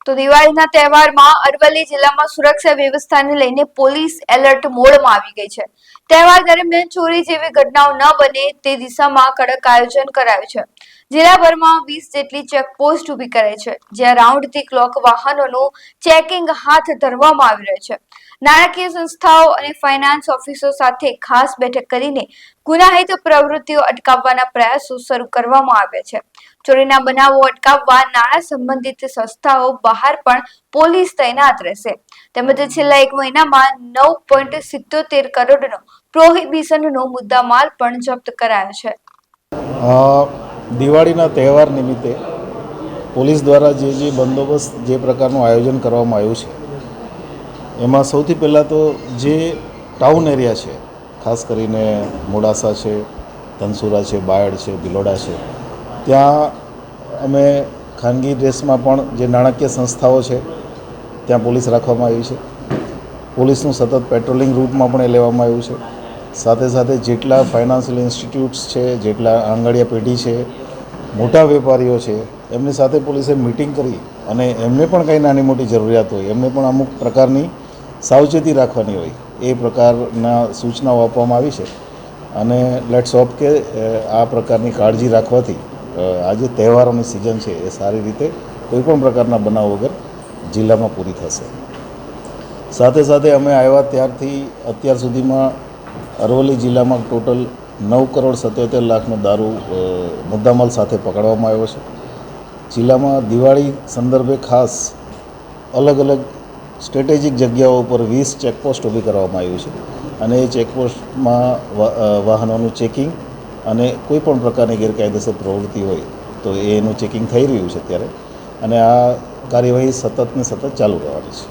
તો દિવાળીના તહેવારમાં અરવલ્લી જિલ્લામાં સુરક્ષા વ્યવસ્થાને લઈને પોલીસ એલર્ટ મોડમાં આવી ગઈ છે। તહેવાર દરમિયાન ચોરી જેવી ઘટનાઓ ન બને તે દિશામાં કડક આયોજન કરાયું છે। જિલ્લાભરમાં 20 જેટલી ચેકપોસ્ટ ઊભી કરાઈ છે, જ્યાં રાઉન્ડ ધી ક્લોક વાહનોનું ચેકિંગ હાથ ધરવામાં આવી રહ્યું છે। નાણાકીય સંસ્થાઓ અને ફાઇનાન્સ ઓફિસો સાથે ખાસ બેઠક કરીને ગુનાહિત પ્રવૃત્તિઓ અટકાવવાના પ્રયાસો શરૂ કરવામાં આવ્યા છે। ચોરીના બનાવો અટકાવવા નાણાં સંબંધિત સંસ્થાઓ બહાર પણ પોલીસ તૈનાત રહેશે। તેમજ છેલ્લા એક મહિનામાં 9.77 કરોડનો પ્રોહિબિશનનો મુદ્દામાલ પણ જપ્ત કરાયો છે। દિવાળીના તહેવાર નિમિત્તે પોલીસ દ્વારા જે બંદોબસ્ત જે પ્રકારનું આયોજન કરવામાં આવ્યું છે એમાં સૌથી પહેલાં તો જે ટાઉન એરિયા છે, ખાસ કરીને મોડાસા છે, ધનસુરા છે, બાયડ છે, ભિલોડા છે, ત્યાં અમે ખાનગી ડ્રેસમાં પણ જે નાણાકીય સંસ્થાઓ છે ત્યાં પોલીસ રાખવામાં આવી છે। પોલીસનું સતત પેટ્રોલિંગ રૂટમાં પણ એ લેવામાં આવ્યું છે। સાથે સાથે જેટલા ફાઇનાન્શિયલ ઇન્સ્ટિટ્યૂટ્સ છે, જેટલા આંગણિયા પેઢી છે, મોટા વેપારીઓ છે, એમની સાથે પોલીસે મિટિંગ કરી અને એમને પણ કંઈ નાની મોટી જરૂરિયાત હોય, એમને પણ અમુક પ્રકારની સાવચેતી રાખવાની હોય એ પ્રકારના સૂચનાઓ આપવામાં આવી છે। અને લેટ્સ હોપ કે આ પ્રકારની કાળજી રાખવાથી આજે તહેવારોની સિઝન છે એ સારી રીતે કોઈપણ પ્રકારના બનાવ વગર જિલ્લામાં પૂરી થશે। સાથે સાથે અમે આવ્યા ત્યારથી અત્યાર સુધીમાં અરવલ્લી જિલ્લામાં ટોટલ 9,77,00,000નો દારૂ મુદ્દામાલ સાથે પકડવામાં આવ્યો છે। જિલ્લામાં દિવાળી સંદર્ભે ખાસ અલગ અલગ સ્ટ્રેટેજિક જગ્યાઓ પર 20 ચેકપોસ્ટ ઊભી કરવામાં આવ્યું છે અને એ ચેકપોસ્ટમાં વાહનોનું ચેકિંગ અને કોઈપણ પ્રકારની ગેરકાયદેસર પ્રવૃત્તિ હોય તો એનું ચેકિંગ થઈ રહ્યું છે અત્યારે, અને આ કાર્યવાહી સતત ને સતત ચાલુ રહેવાની છે।